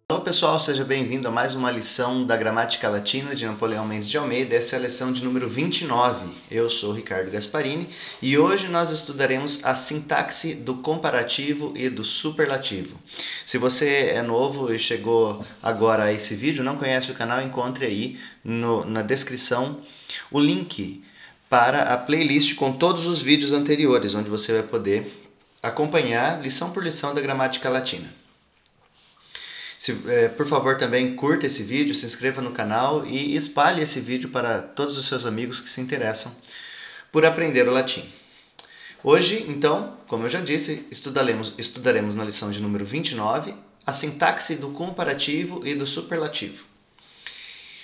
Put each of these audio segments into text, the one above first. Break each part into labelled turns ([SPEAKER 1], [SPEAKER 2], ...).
[SPEAKER 1] Olá pessoal, seja bem-vindo a mais uma lição da Gramática Latina de Napoleão Mendes de Almeida. Essa é a lição de número 29. Eu sou Ricardo Gasparini e hoje nós estudaremos a sintaxe do comparativo e do superlativo. Se você é novo e chegou agora a esse vídeo, não conhece o canal, encontre aí na descrição o link para a playlist com todos os vídeos anteriores, onde você vai poder acompanhar lição por lição da Gramática Latina. Por favor, também curta esse vídeo, se inscreva no canal e espalhe esse vídeo para todos os seus amigos que se interessam por aprender o latim. Hoje, então, como eu já disse, estudaremos na lição de número 29 a sintaxe do comparativo e do superlativo.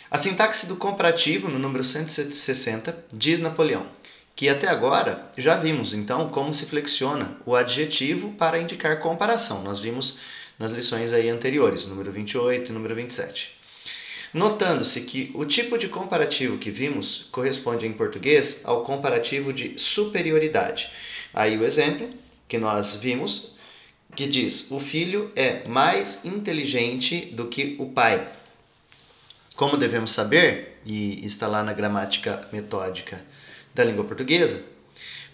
[SPEAKER 1] A sintaxe do comparativo, no número 160, diz Napoleão que até agora já vimos, então, como se flexiona o adjetivo para indicar comparação. Nós vimos nas lições aí anteriores, número 28 e número 27. Notando-se que o tipo de comparativo que vimos corresponde em português ao comparativo de superioridade. Aí o exemplo que nós vimos, que diz: o filho é mais inteligente do que o pai. Como devemos saber, e está lá na gramática metódica da língua portuguesa,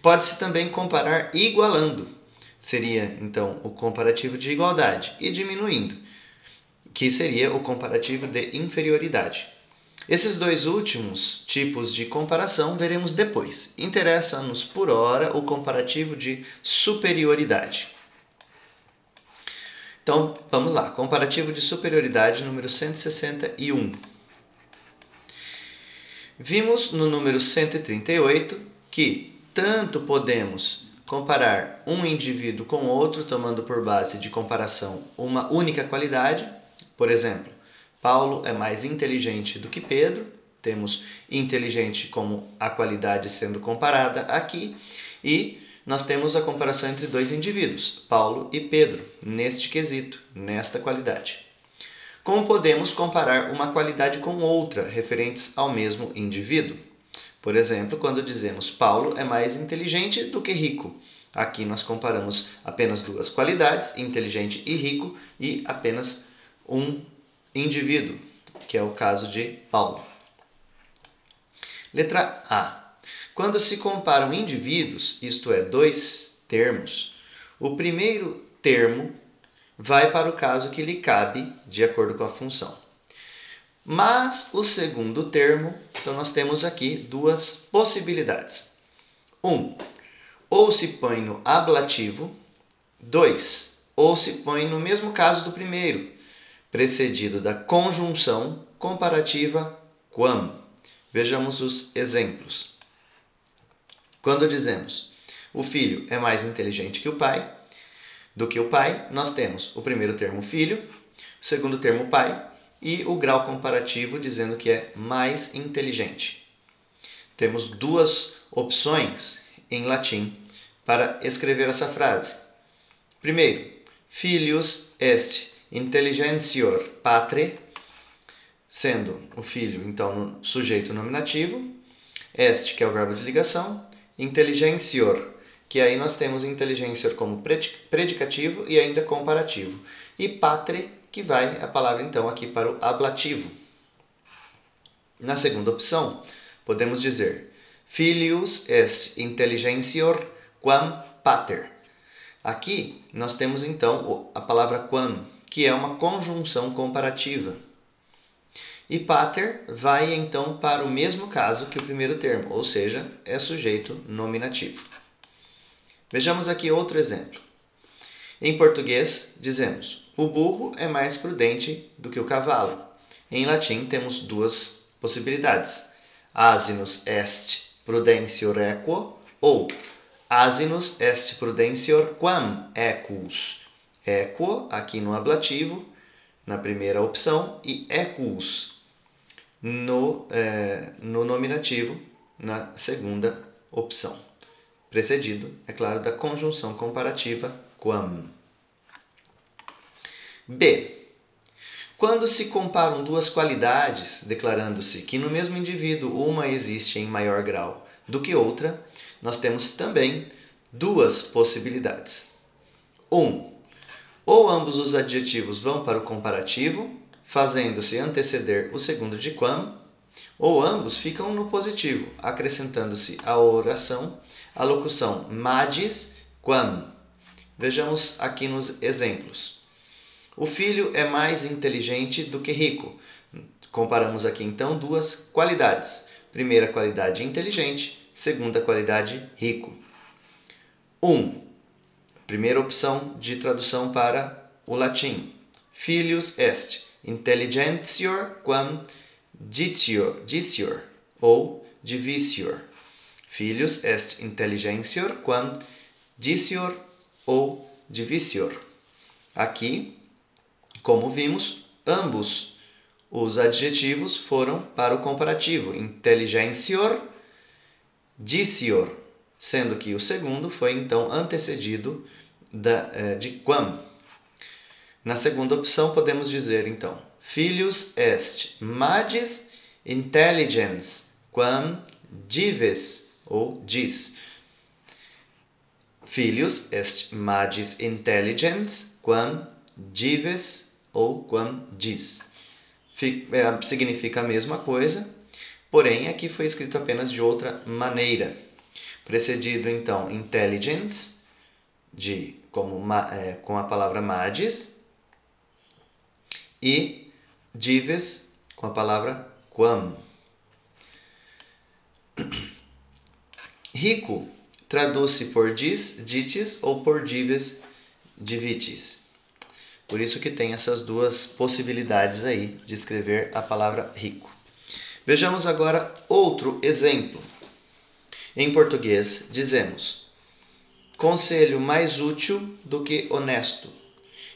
[SPEAKER 1] pode-se também comparar igualando. Seria, então, o comparativo de igualdade, e diminuindo, que seria o comparativo de inferioridade. Esses dois últimos tipos de comparação veremos depois. Interessa-nos, por hora, o comparativo de superioridade. Então, vamos lá. Comparativo de superioridade, número 161. Vimos no número 138 que tanto podemos comparar um indivíduo com outro, tomando por base de comparação uma única qualidade. Por exemplo, Paulo é mais inteligente do que Pedro. Temos inteligente como a qualidade sendo comparada aqui. E nós temos a comparação entre dois indivíduos, Paulo e Pedro, neste quesito, nesta qualidade. Como podemos comparar uma qualidade com outra, referentes ao mesmo indivíduo? Por exemplo, quando dizemos Paulo é mais inteligente do que rico. Aqui nós comparamos apenas duas qualidades, inteligente e rico, e apenas um indivíduo, que é o caso de Paulo. Letra A. Quando se comparam indivíduos, isto é, dois termos, o primeiro termo vai para o caso que lhe cabe de acordo com a função. Mas o segundo termo, então nós temos aqui duas possibilidades. 1. Ou se põe no ablativo. 2. Ou se põe no mesmo caso do primeiro, precedido da conjunção comparativa quam. Vejamos os exemplos. Quando dizemos o filho é mais inteligente do que o pai, nós temos o primeiro termo filho, o segundo termo pai, e o grau comparativo dizendo que é mais inteligente. Temos duas opções em latim para escrever essa frase. Primeiro, filius est intelligentior patre, sendo o filho, então, no sujeito nominativo, est, que é o verbo de ligação, intelligentior, que aí nós temos intelligentior como predicativo e ainda comparativo, e patre, que vai a palavra então aqui para o ablativo. Na segunda opção, podemos dizer filius est intelligentior quam pater. Aqui nós temos então a palavra quam, que é uma conjunção comparativa. E pater vai então para o mesmo caso que o primeiro termo, ou seja, é sujeito nominativo. Vejamos aqui outro exemplo. Em português, dizemos o burro é mais prudente do que o cavalo. Em latim, temos duas possibilidades. Asinus est prudentior equo ou asinus est prudentior quam equus. Equo, aqui no ablativo, na primeira opção, e equus. no nominativo, na segunda opção. Precedido, é claro, da conjunção comparativa quam. B. Quando se comparam duas qualidades, declarando-se que no mesmo indivíduo uma existe em maior grau do que outra, nós temos também duas possibilidades. 1. Ou ambos os adjetivos vão para o comparativo, fazendo-se anteceder o segundo de quam, ou ambos ficam no positivo, acrescentando-se à oração a locução magis quam. Vejamos aqui nos exemplos. O filho é mais inteligente do que rico. Comparamos aqui então duas qualidades. Primeira qualidade, inteligente. Segunda qualidade, rico. 1. Primeira opção de tradução para o latim. Filius est intelligentior quam dicior ou divisior. Filius est intelligentior quam dicior ou divisior. Aqui, como vimos, ambos os adjetivos foram para o comparativo, intelligentior, dicior, sendo que o segundo foi então antecedido de quam. Na segunda opção podemos dizer então, filius est magis intelligens quam dives ou dis. Filius est magis intelligens quam dives ou quam dis. Significa a mesma coisa, porém aqui foi escrito apenas de outra maneira. Precedido então intelligence, com a palavra magis, e dives com a palavra quam. Rico traduz-se por dis, ditis ou por dives, divitis. Por isso que tem essas duas possibilidades aí de escrever a palavra rico. Vejamos agora outro exemplo. Em português, dizemos: conselho mais útil do que honesto.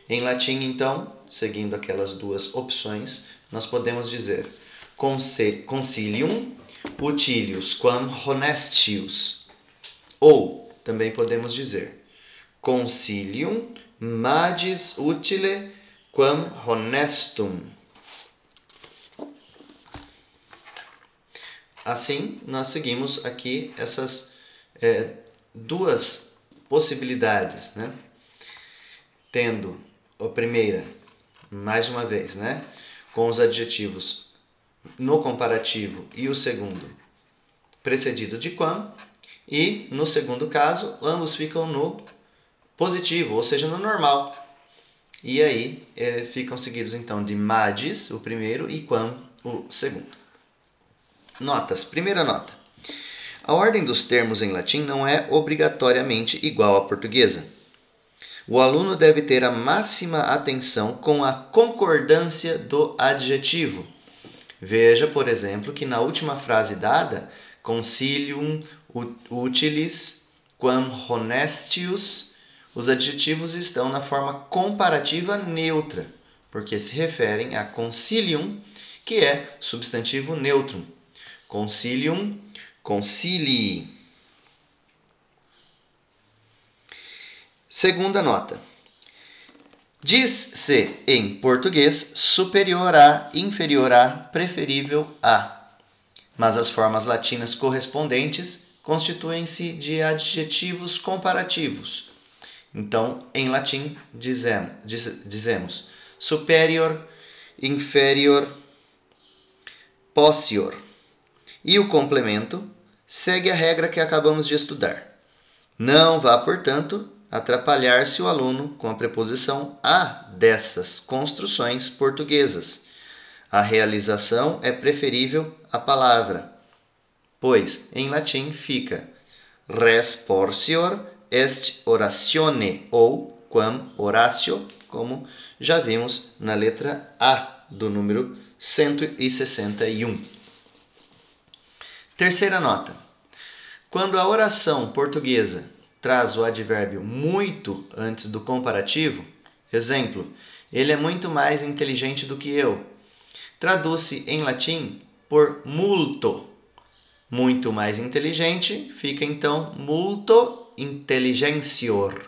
[SPEAKER 1] Em latim, então, seguindo aquelas duas opções, nós podemos dizer consilium utilius quam honestius. Ou, também podemos dizer consilium magis utile quam honestum. Assim, nós seguimos aqui essas duas possibilidades, né? Tendo a primeira, mais uma vez, né? Com os adjetivos no comparativo e o segundo precedido de quam, e no segundo caso, ambos ficam no positivo, ou seja, no normal. E aí ficam seguidos então de magis, o primeiro, e quam, o segundo. Notas. Primeira nota. A ordem dos termos em latim não é obrigatoriamente igual à portuguesa. O aluno deve ter a máxima atenção com a concordância do adjetivo. Veja, por exemplo, que na última frase dada, consilium utilis quam honestius, os adjetivos estão na forma comparativa neutra, porque se referem a consilium, que é substantivo neutro. Consilium, concilii. Segunda nota. Diz-se em português superior a, inferior a, preferível a. Mas as formas latinas correspondentes constituem-se de adjetivos comparativos. Então, em latim, dizemos superior, inferior, possior. E o complemento segue a regra que acabamos de estudar. Não vá, portanto, atrapalhar-se o aluno com a preposição a dessas construções portuguesas. A realização é preferível à palavra, pois em latim fica res porcior est oratione ou quam oratio, como já vimos na letra A do número 161. Terceira nota. Quando a oração portuguesa traz o advérbio muito antes do comparativo, exemplo, ele é muito mais inteligente do que eu, traduz-se em latim por multo. Muito mais inteligente fica então multo intelligentior.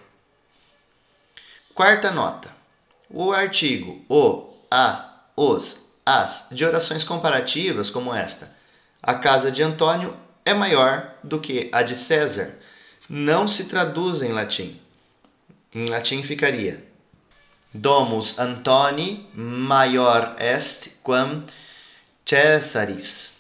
[SPEAKER 1] Quarta nota. O artigo o, a, os, as de orações comparativas como esta. A casa de Antônio é maior do que a de César. Não se traduz em latim. Em latim ficaria: Domus Antoni maior est quam Caesaris.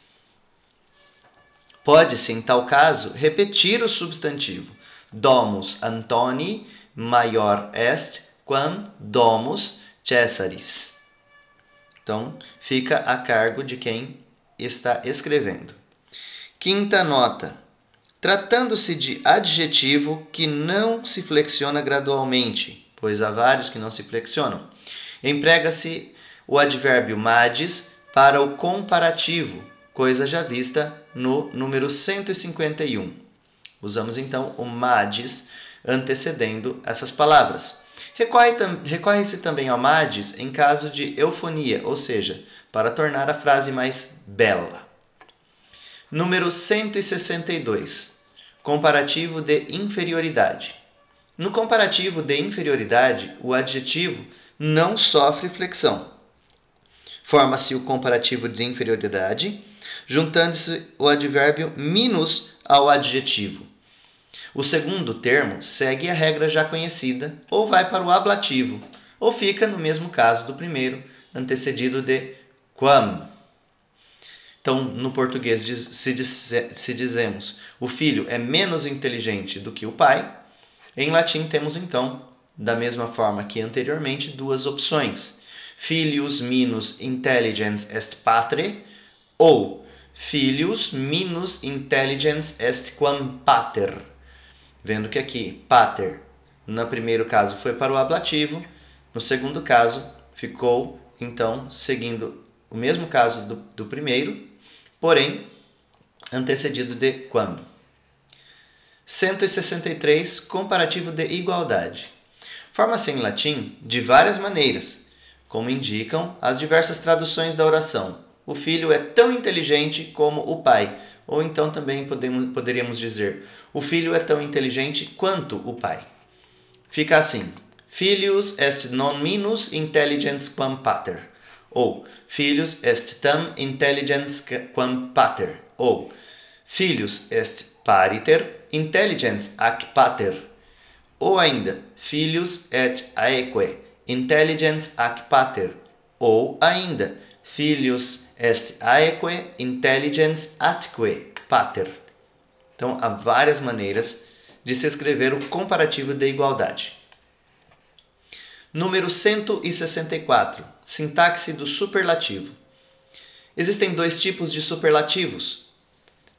[SPEAKER 1] Pode-se, em tal caso, repetir o substantivo. Domus Antoni maior est quam domus Caesaris. Então, fica a cargo de quem está escrevendo. Quinta nota. Tratando-se de adjetivo que não se flexiona gradualmente, pois há vários que não se flexionam, emprega-se o advérbio madis para o comparativo, coisa já vista no número 151. Usamos então o madis antecedendo essas palavras. Recorre-se também ao madis em caso de eufonia, ou seja, para tornar a frase mais bela. Número 162. Comparativo de inferioridade. No comparativo de inferioridade, o adjetivo não sofre flexão. Forma-se o comparativo de inferioridade, juntando-se o advérbio minus ao adjetivo. O segundo termo segue a regra já conhecida, ou vai para o ablativo, ou fica no mesmo caso do primeiro, antecedido de quam. Então, no português, se dizemos o filho é menos inteligente do que o pai, em latim temos então, da mesma forma que anteriormente, duas opções. Filius minus intelligens est patre, ou filius minus intelligens est quam pater. Vendo que aqui, pater, no primeiro caso foi para o ablativo, no segundo caso ficou, então, seguindo o mesmo caso do primeiro, porém, antecedido de quam. 163. Comparativo de igualdade. Forma-se em latim de várias maneiras, como indicam as diversas traduções da oração. O filho é tão inteligente como o pai. Ou então também poderíamos dizer, o filho é tão inteligente quanto o pai. Fica assim: Filius est non minus intelligens quam pater. Ou Filius est tam intelligens quam pater. Ou Filius est pariter intelligens ac pater. Ou ainda Filius et aeque intelligens ac pater. Ou ainda Filius est aeque intelligens atque pater. Então, há várias maneiras de se escrever o comparativo de igualdade. Número 164. Sintaxe do superlativo. Existem dois tipos de superlativos,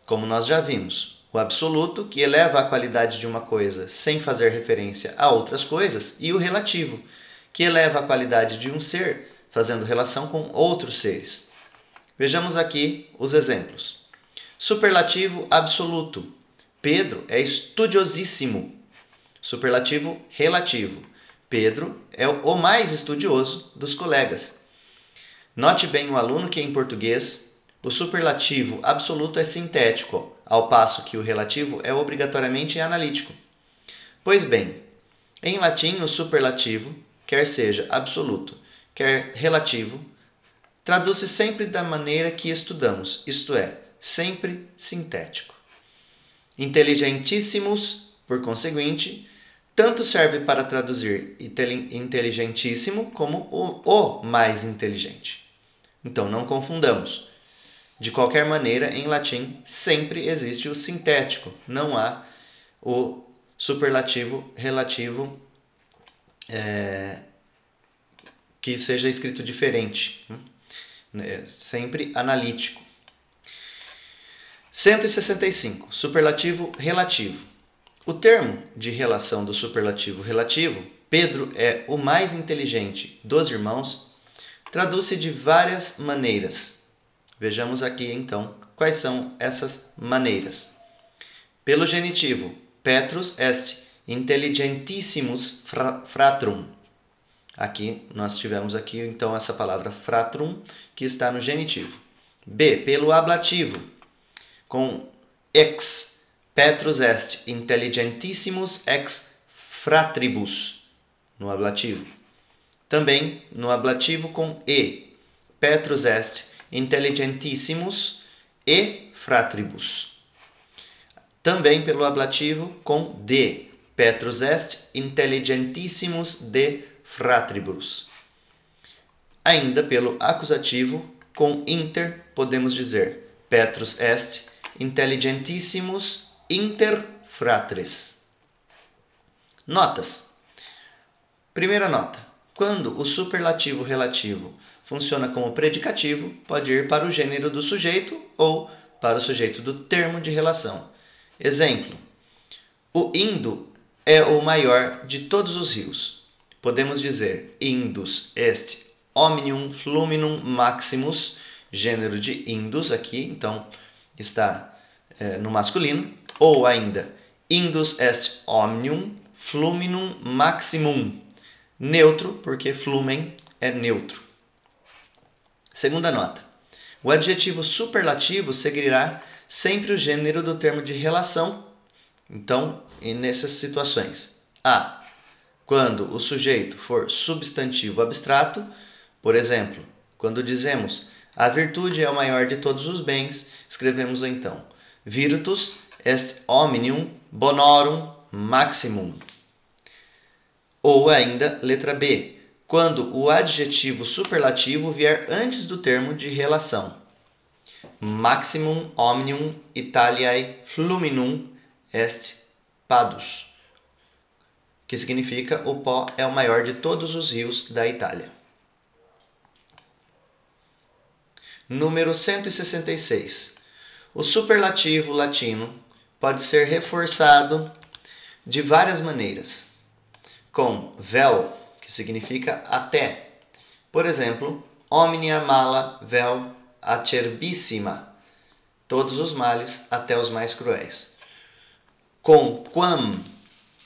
[SPEAKER 1] como nós já vimos. O absoluto, que eleva a qualidade de uma coisa sem fazer referência a outras coisas, e o relativo, que eleva a qualidade de um ser fazendo relação com outros seres. Vejamos aqui os exemplos. Superlativo absoluto. Pedro é estudiosíssimo. Superlativo relativo. Pedro é o mais estudioso dos colegas. Note bem o aluno que em português o superlativo absoluto é sintético, ao passo que o relativo é obrigatoriamente analítico. Pois bem, em latim o superlativo, quer seja absoluto, quer relativo, traduz-se sempre da maneira que estudamos, isto é, sempre sintético. Inteligentíssimos, por conseguinte, tanto serve para traduzir inteligentíssimo como o mais inteligente. Então, não confundamos. De qualquer maneira, em latim, sempre existe o sintético, não há o superlativo relativo que seja escrito diferente. Sempre analítico. 165. Superlativo relativo. O termo de relação do superlativo relativo, Pedro é o mais inteligente dos irmãos, traduz-se de várias maneiras. Vejamos aqui, então, quais são essas maneiras. Pelo genitivo, Petrus est intelligentissimus fratrum. Aqui, nós tivemos aqui, então, essa palavra fratrum, que está no genitivo. B. Pelo ablativo, com ex Petrus est intelligentissimus ex fratribus, no ablativo. Também no ablativo com E. Petrus est intelligentissimus e fratribus. Também pelo ablativo com D. Petrus est intelligentissimus de fratribus. Ainda pelo acusativo com inter, podemos dizer Petrus est intelligentissimus inter fratres. Notas. Primeira nota. Quando o superlativo relativo funciona como predicativo, pode ir para o gênero do sujeito ou para o sujeito do termo de relação. Exemplo. O Indo é o maior de todos os rios. Podemos dizer Indus est omnium fluminum maximus, gênero de Indus aqui, então está no masculino, ou ainda Indus est omnium fluminum maximum, neutro, porque flumen é neutro. Segunda nota. O adjetivo superlativo seguirá sempre o gênero do termo de relação. Então, nessas situações. A. Quando o sujeito for substantivo abstrato, por exemplo, quando dizemos a virtude é o maior de todos os bens, escrevemos então virtus est omnium bonorum maximum. Ou ainda, letra B, quando o adjetivo superlativo vier antes do termo de relação. Maximum omnium Italiae fluminum est padus, que significa o pó é o maior de todos os rios da Itália. Número 166. O superlativo latino pode ser reforçado de várias maneiras. Com vel, que significa até. Por exemplo, omnia mala vel acerbissima. Todos os males, até os mais cruéis. Com quam,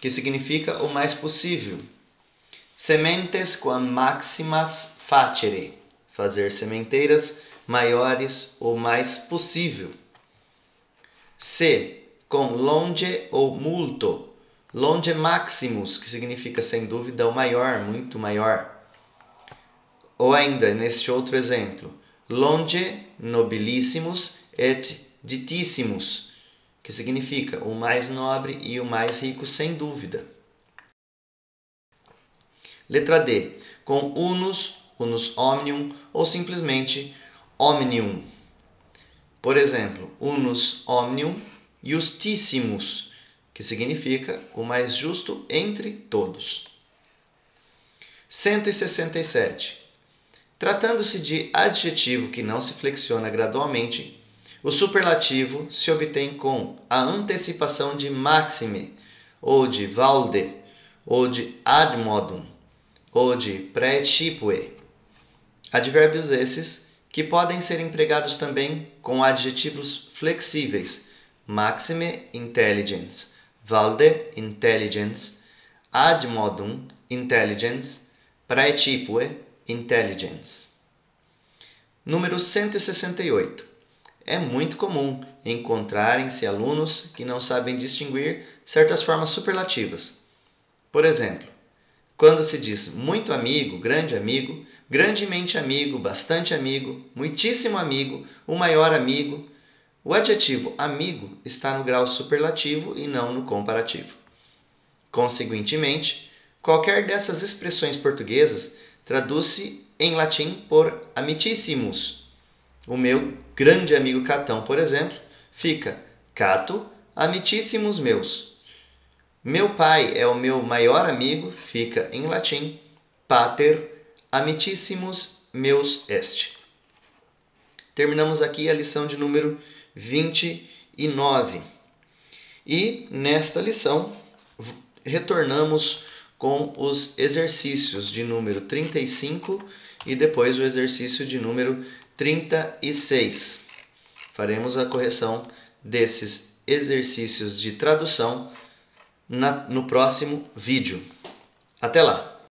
[SPEAKER 1] que significa o mais possível. Sementes quam maximas facere. Fazer sementeiras maiores o mais possível. C. Com longe ou multo. Longe maximus, que significa sem dúvida o maior, muito maior. Ou ainda, neste outro exemplo, longe nobilissimus et ditissimus, que significa o mais nobre e o mais rico sem dúvida. Letra D. Com unus, unus omnium ou simplesmente omnium. Por exemplo, unus omnium justissimus, que significa o mais justo entre todos. 167. Tratando-se de adjetivo que não se flexiona gradualmente, o superlativo se obtém com a antecipação de maxime, ou de valde, ou de ad modum, ou de praecipue. Advérbios esses que podem ser empregados também com adjetivos flexíveis, maxime intelligens, valde intelligens, ad modum intelligens, praecipue intelligens. Número 168. É muito comum encontrarem-se alunos que não sabem distinguir certas formas superlativas. Por exemplo, quando se diz muito amigo, grandemente amigo, bastante amigo, muitíssimo amigo, o maior amigo, o adjetivo amigo está no grau superlativo e não no comparativo. Consequentemente, qualquer dessas expressões portuguesas traduz-se em latim por amicissimus. O meu grande amigo Catão, por exemplo, fica Cato amicissimus meus. Meu pai é o meu maior amigo, fica em latim pater amicissimus meus est. Terminamos aqui a lição de número 29. E nesta lição retornamos com os exercícios de número 35 e depois o exercício de número 36. Faremos a correção desses exercícios de tradução no próximo vídeo. Até lá!